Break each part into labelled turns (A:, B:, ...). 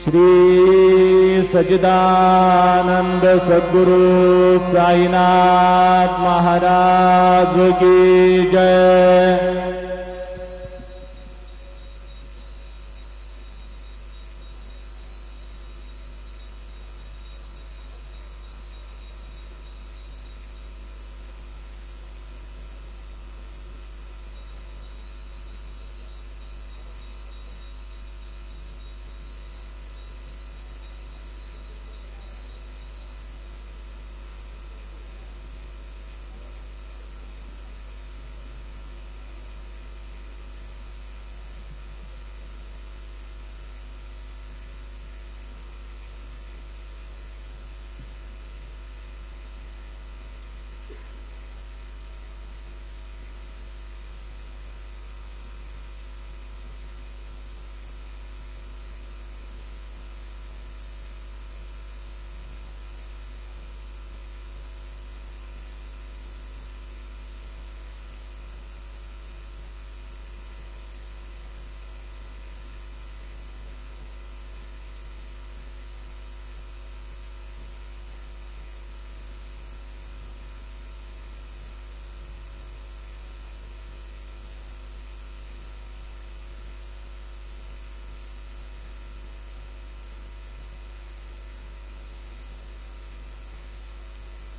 A: श्री सच्चिदानंद सद्गुरु साईनाथ महाराज की जय।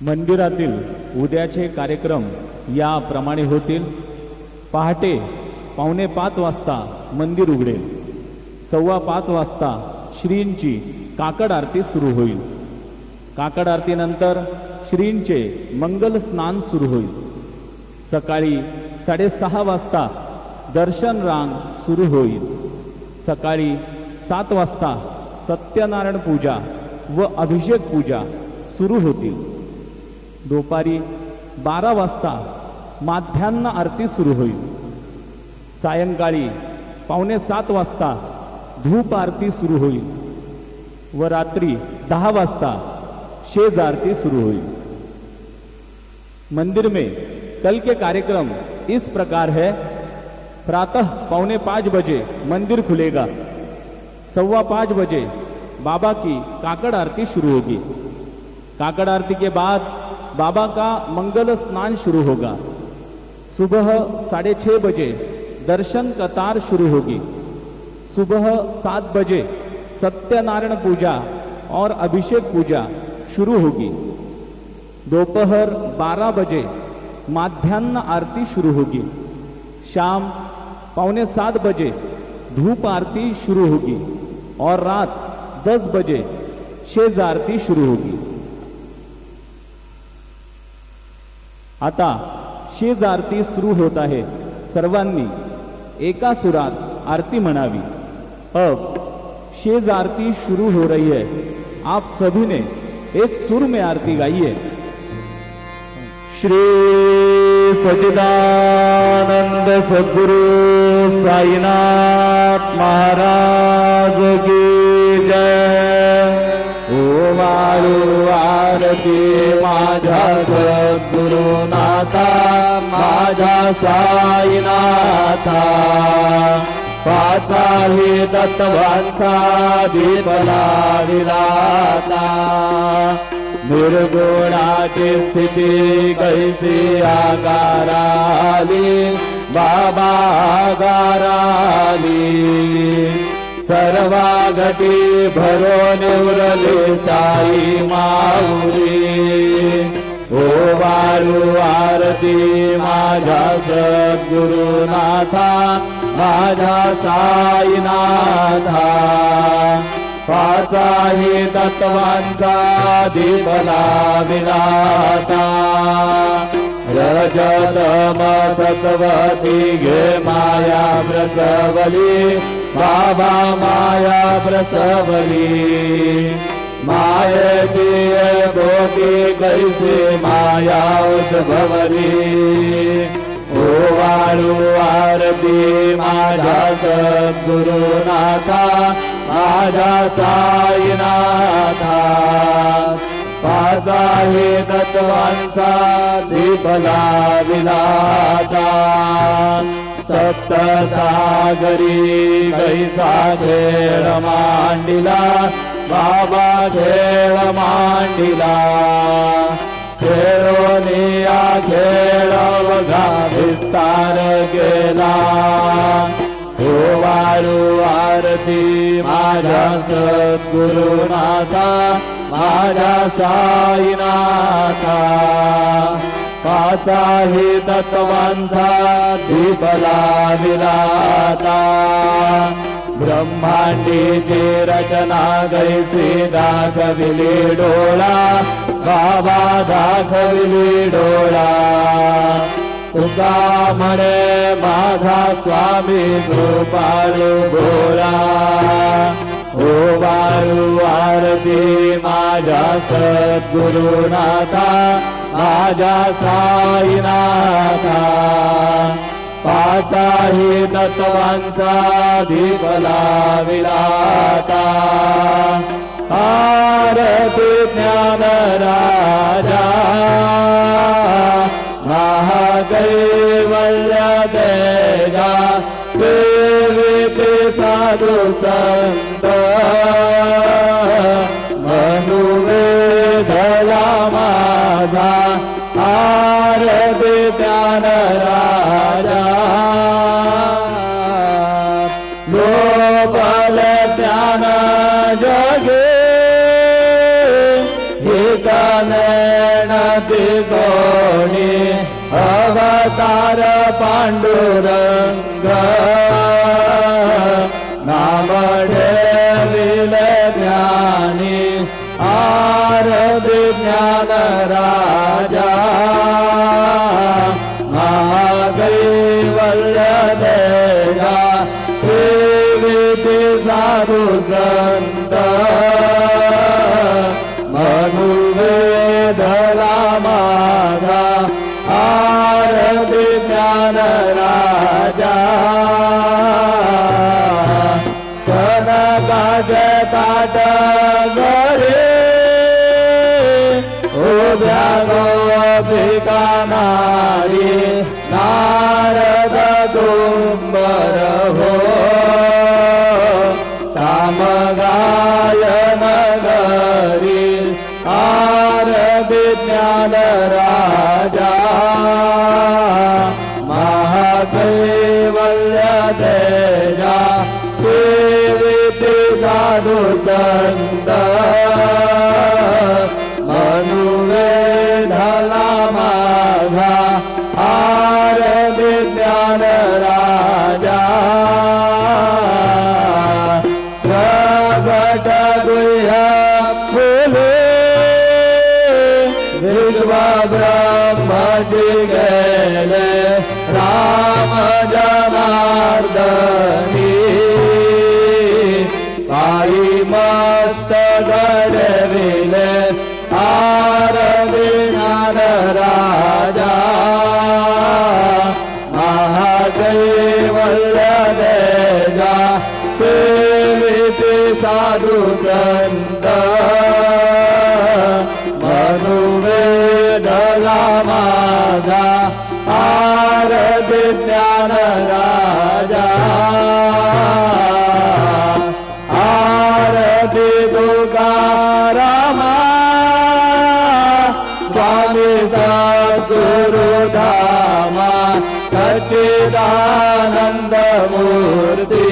A: मंदिरातील उद्याचे कार्यक्रम याप्रमाणे होतील। पहाटे 4:45 वाजता मंदिर उघडेल। 5:15 वाजता श्रींची काकड आरती सुरू होईल। काकड आरतीनंतर श्रींचे मंगल स्नान सुरू होईल। सकाळी 6:30 वाजता दर्शन रांग सुरू होईल। सकाळी 7 वाजता सत्यनारायण पूजा व अभिषेक पूजा सुरू होतील। दुपारी 12 वाजता माध्यान्ह आरती सुरू होईल। सायंकाळी 6:45 वाजता धूप आरती सुरू होईल व रात्री 10 वाजता शेज आरती शुरू हुई। मंदिर में कल के कार्यक्रम इस प्रकार है। प्रातः 4:45 बजे मंदिर खुलेगा। 5:15 बजे बाबा की काकड़ आरती शुरू होगी। काकड़ आरती के बाद बाबा का मंगल स्नान शुरू होगा। सुबह 6:30 बजे दर्शन कतार शुरू होगी। सुबह 7 बजे सत्यनारायण पूजा और अभिषेक पूजा शुरू होगी। दोपहर 12 बजे माध्यान्ह आरती शुरू होगी। शाम 6:45 बजे धूप आरती शुरू होगी और रात 10 बजे शेज आरती शुरू होगी। आता शेज आरती सुरू होत आहे। सर्वांनी एका सुरात आरती म्हणावी। अब शेज आरती शुरू हो रही है। आप सभी ने एक सुर में आरती गाइए। श्री सच्चिदानंद सद्गुरु साईनाथ महाराज की जय। ओम आरती माझा सद्गुरुनाथा माझा साईनाथा। पाचाही तत्वांचा दीपला विलाता। निर्गुणाची स्थिती कैसी आकाराली बाबा आकाराली। सर्वा घटी भरून उरले साई माऊली। ओ वाळू आरती माझा सद्गुरुनाथा माझा साईनाथा। पाचाही तत्वांचा दीपला विलाता। रजतम सत्वती घे माया प्रसवली बाबा माया प्रसवली। मायेची गोपी कैसे माया उद्भवली। ओ वाळू आरती माझा सद्गुरुनाथा माझा साईनाथा। पाचाही तत्वांचा दीपला विलाता।
B: सप्तसागरी कैसा खेळ मांडिला बाबा खेळ मांडिला खेळोनिया खेळ बघा विस्तार गेला हो वारू आरती माझ्या सद्गुरुनाथा माझ्या साईनाथा पाचाही तत्वांचा दीप लाविलाता ब्रह्मांडीची रचना कैसी दाखविली डोळा बाबा दाखविली डोळा तुका म्हणे माझा स्वामी कृपाळू भोळा हो वाळू आरती माझ्या सद्गुरुनाथा माझ्या साईनाथा पाचाही तत्वांचा दीप लाविलाता आरती ज्ञान राजा महाकैवल्य देगा सेविते साधु संत मनुवेदला माझा आरती ज्ञान राजा गोपाल ज्ञान जगे हिकनेणति कोणी अवतार पांडुरंग नाम ठेविल ज्ञानी आरती ज्ञान राजा महाकैवल्य देगा सेविते साधु संत मनुवेदला माझा आरती ज्ञान राजा कनकाचे ताट गरे उभ्या गोपिका नारी नारद दुंबर हो सामगायन गरी आरती ज्ञान राजा महाकैवल्य देजा सेविते साधु संत मनुवेदला माझा आरती ज्ञान राजा प्रगट गुह्य फुले विश्व ब्रह्मजी गेले राम जनार्दनी पायी मस्त घडविले आरती ज्ञान राजा महाकैवल्य देगा सेविते साधु संत मनुवेदला माझा आरती ज्ञान राजा आरती तुकारामा स्वामी सद्गुरुधामा सच्चिदानंद मूर्ती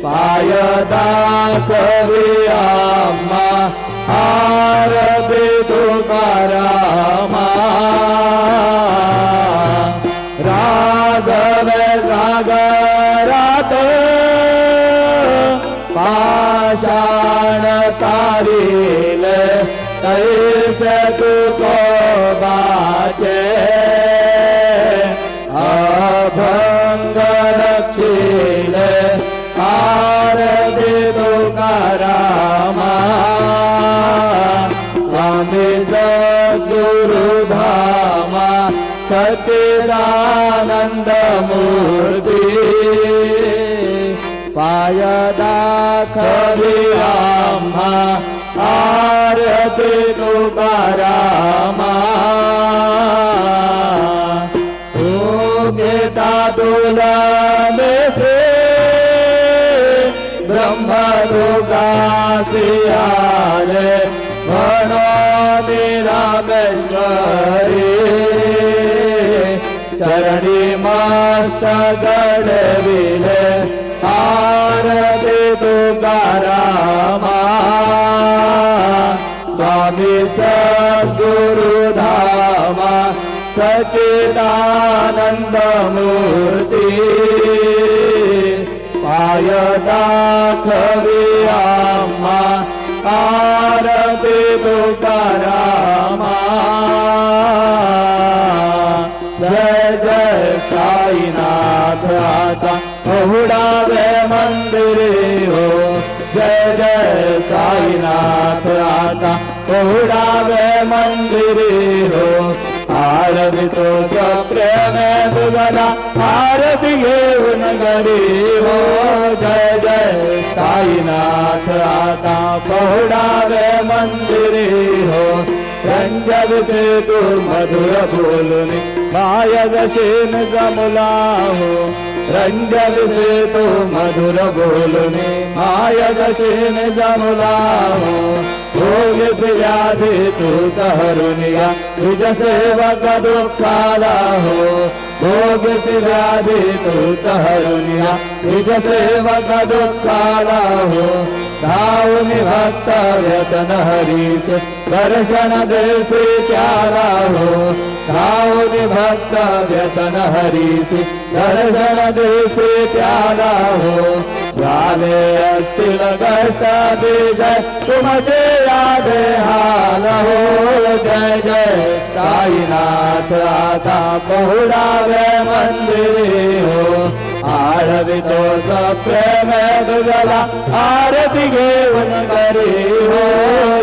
B: पाय दाखवी आम्हा आरती तुकारामा राघव सागरात पाषाण तारील तैसे तुकोबाचे अभंग रक्षील आरती तुकारामा स्वामी सद्गुरुधामा सच्चिदानंद मूर्ती पाय दाखवी आम्हा आरती तुकारामा ओगे ब्रह्मलोकासी आले म्हणून रामेश्वरी चरणी मस्तक घडविले आरती तुकारामा स्वामी सद्गुरु धामा सच्चिदानंद मूर्ती पाय दाखवी आम्हा आरती तुकारामा जय जय साईनाथ आता पहुडावे मंदिरे हो जय जय साईनाथ आता पहुडावे मंदिरे हो आरती तो प्रेम दुगला आरती घेऊन घरी हो जय जय साईनाथ आता पहुडावे मंदिरे हो रंजन से तू मधुर बोलने मायग शेन गमला हो रंजन से तू मधुर बोलने मायग शेन गमला हो भोग से व्याधि तू सहरुनिया तुझ सेवक दुखाला हो भोग से व्याधि तू सहरुनिया तुझ सेवक दुखाला हो धावनी भक्त व्यसन हरीश दर्शन देसी त्याला हो धावनी भक्त व्यसन हरीश दर्शन देसी त्याला हो झाले असतील कष्ट देश तुमचे यादे हाल हो जय जय साईनाथ आता पहुडावे मंदिरे हो आळवी तो प्रेम दुगला आरती घेऊन घरी हो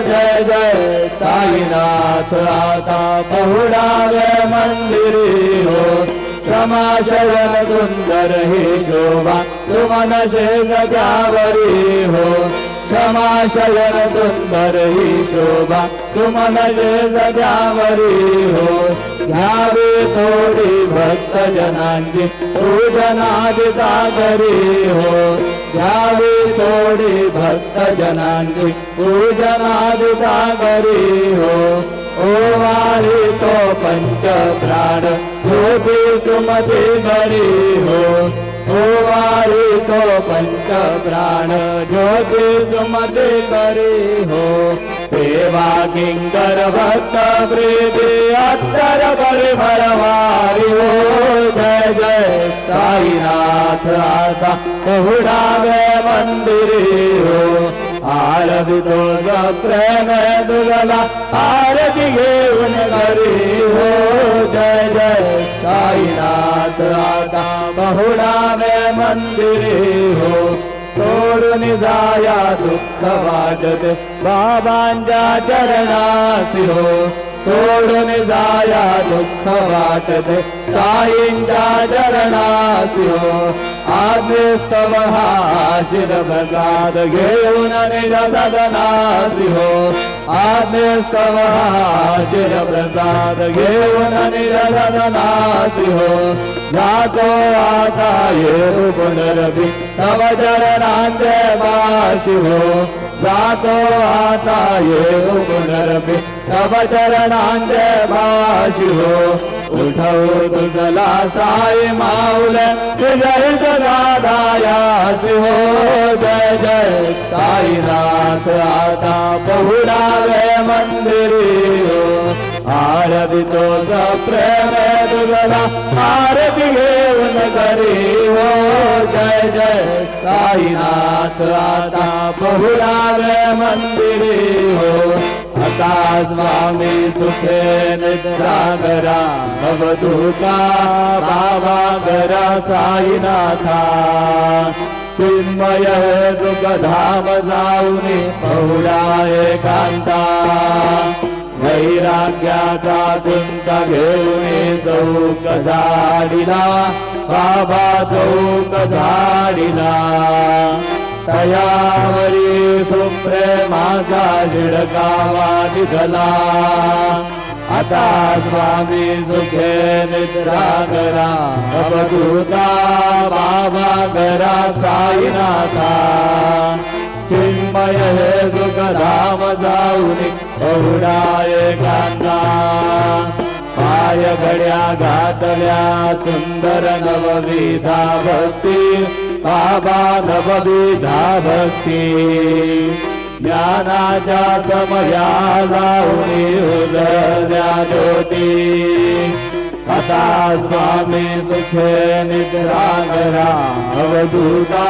B: जय जय साईनाथ आता पहुडावे मंदिरी हो क्षमाशयन सुंदर ही शोभा सुमन शेज त्यावरी हो क्षमाशयन सुंदर ही शोभा सुमन शेज त्यावरी हो घ्यावी थोडी भक्त जनांची पूजनादिता करी हो घ्यावी थोडी भक्त जनांची पूजनादिता करी हो ओवाळी तो पंच प्राण ज्योती सुमती घरी हो ओवाळी तो पंच प्राण ज्योती सुमती करी हो सेवा किंकर भक्त प्रीती अत्तर परिमळवारी हो जय जय साईनाथ आता पहुडावे मंदिरी हो आरती तो प्रेम दुगला आरती घेऊन घरी हो जय जय साईनाथ आता पहुडावे मंदिरी हो सोडून जाया दुःख वाटते बाबांच्या चरणासी हो सोडून जाया दुःख वाटते साईंच्या चरणासी हो आज्ञेस्तव हा शिर प्रसाद घेऊन निज सदनासी हो आज्ञेस्तव हा शिर प्रसाद घेऊन निज सदनासी हो जातो आता येऊ पुनरभी तव चरणांचे वाशी हो जातो आता येऊ पुनरभी तव चरणांचे वाशी हो उठवू तुझला साई माऊल तुझहित दादायासी हो जय जय साईनाथ आता पहुडावे मंदिरी हो आरती तो प्रेम तुझला आरती घेऊन घरी हो जय जय साईनाथ आता पहुडावे मंदिरी हो आता स्वामी सुखे निद्रा करा अवधूता बाबा करा साईनाथा चिन्मय दुःखधाम जाऊनी पहुडा एकांता वैराग्याचा तुमचा घेऊन चौक झाडीला बाबा चौक झाडीला तयावरी सुप्रेमाचा शिडकावा दिसला आता स्वामी सुखे निद्रा करा अवधूता बाबा करा साईनाथा चिन्मय हे सुखधाम जाऊनी बहुडाय कांदा पाय घड्या घातल्या सुंदर नवविधा भक्ती बाबा नवविधा भक्ती ज्ञानाच्या समया जाऊनी उजळल्या ज्योती आता स्वामी सुखे निद्रा करा अवधूता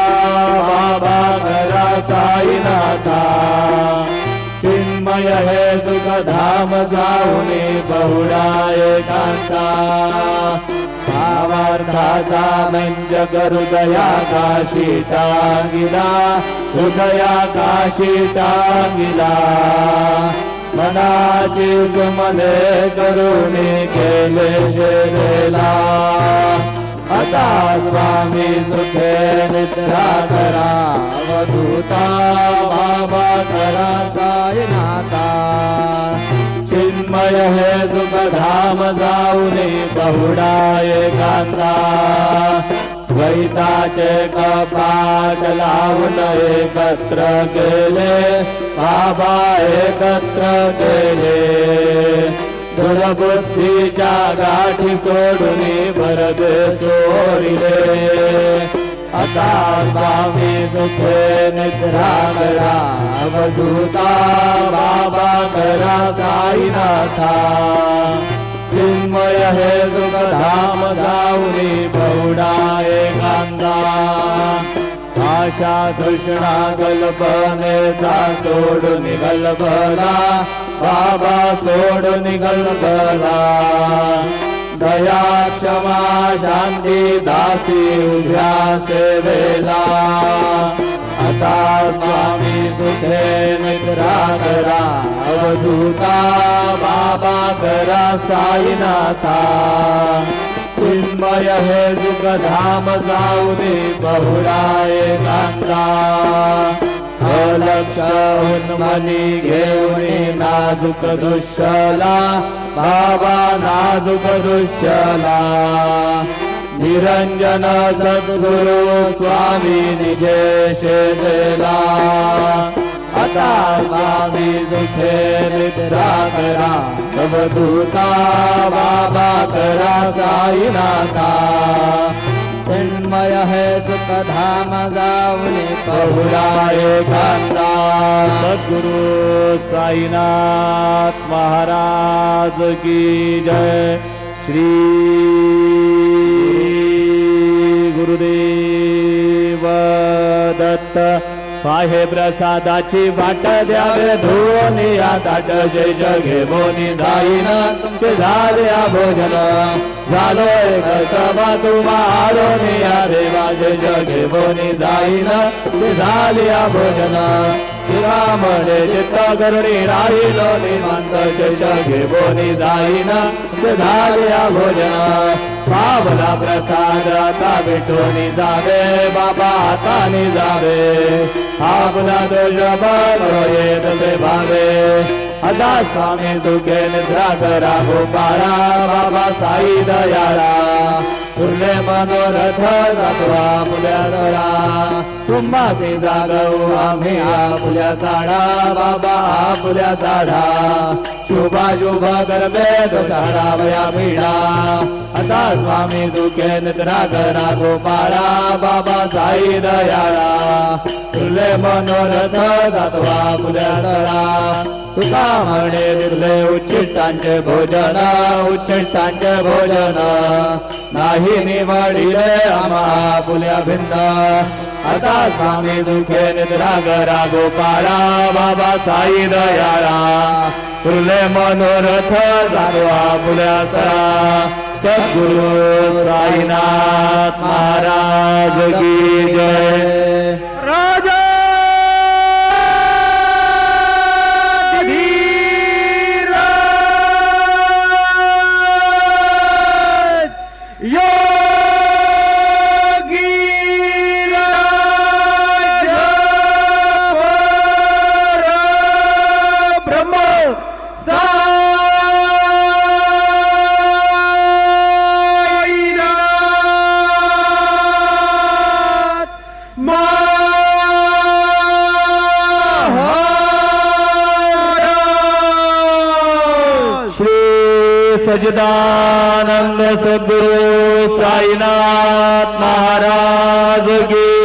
B: बाबा करा साईनाथा चिन्मय हे सुखधाम जाऊनी बहुडाय कांता भावार्थाचा मंजक हृदया काशी टांगिला हृदया काशी टांगिला मनाची सुमने करुणी केले शेला आता स्वामी सुखे निद्रा करा अवधूता बाबा करा साईनाथा चिन्मय हे सुखधाम जाऊनी बहुडाय कांदा द्वैताचे कपाट लावून एकत्र केले बाबा एकत्र केले दुर्बुद्धीच्या गाठी सोडून भरदे सोडिले आता स्वामी सुखे निद्रा करा अवधूता बाबा करा साईनाथा चिन्मय हे सुखधाम जाऊनी बहुडाय कांदा आशा तृष्णा कल्पनेचा सोडून गलबला बाबा सोडून गलबला दया क्षमा शांती दासी उभ्या सेवेला आता स्वामी सुखे निद्रा करा अवधूता बाबा करा साईनाथा चिन्मय हे सुखधाम जाऊनी बहुडाय कांदा अलक्ष उन्मनी घेऊनी नाजूक दृश्यला बाबा नाजूक दृश्यला निरंजन सद्गुरु स्वामी निजेश देला आता स्वामी सुखे निद्रा करा अवधूता बाबा करा साईनाथा चिन्मय है सुखधाम जाऊनी बहुडाय कांदा सद्गुरु साईनाथ महाराज की जय श्री गुरुदेव दत्त पाहे प्रसादाची वाट द्यावे धुवोनी या ताट जय जगे बोनी धाईन तुमचे झाले भोजन झालो एक सभा तुम्हारोनी या देवा जय जगे बोनी धाईन तुमचे झाले भोजन रामणे चित्त करुणी राहिलो निमंत जय जगे बोनी धाईन तुमचे झाले भोजन पावला प्रसाद आता भेटून जावे बाबा आता जावे आपला दोष बरो येत ते भावे आता स्वामी सुखे निद्रा करा गोपाळा बाबा साई दयाळा तुले मनोरथ जातवा फुल्या दळा तुम्हाचे जागवू आम्ही फुल्या झाडा बाबा फुल्या झाडा शुभा शुभ गर्भेद झाडा वया भिडा आता स्वामी सुखे निद्रा करा गोपाळा बाबा साई दयाळा तुले मनोरथ जातवा फुल्या दळा तुका म्हणे दिले उच्चिष्टांचे भोजन उच्चिष्टांचे भोजन नाही निवडिले आम्हा फुल्या भिन्न आता स्वामी सुखे निद्रा करा गोपाळा बाबा साई दयाळा तुले मनोरथ जातवा फुल्या तळा सद्गुरु साईनाथ महाराज की जय राजा सच्चिदानंद सद्गुरु साईनाथ महाराज की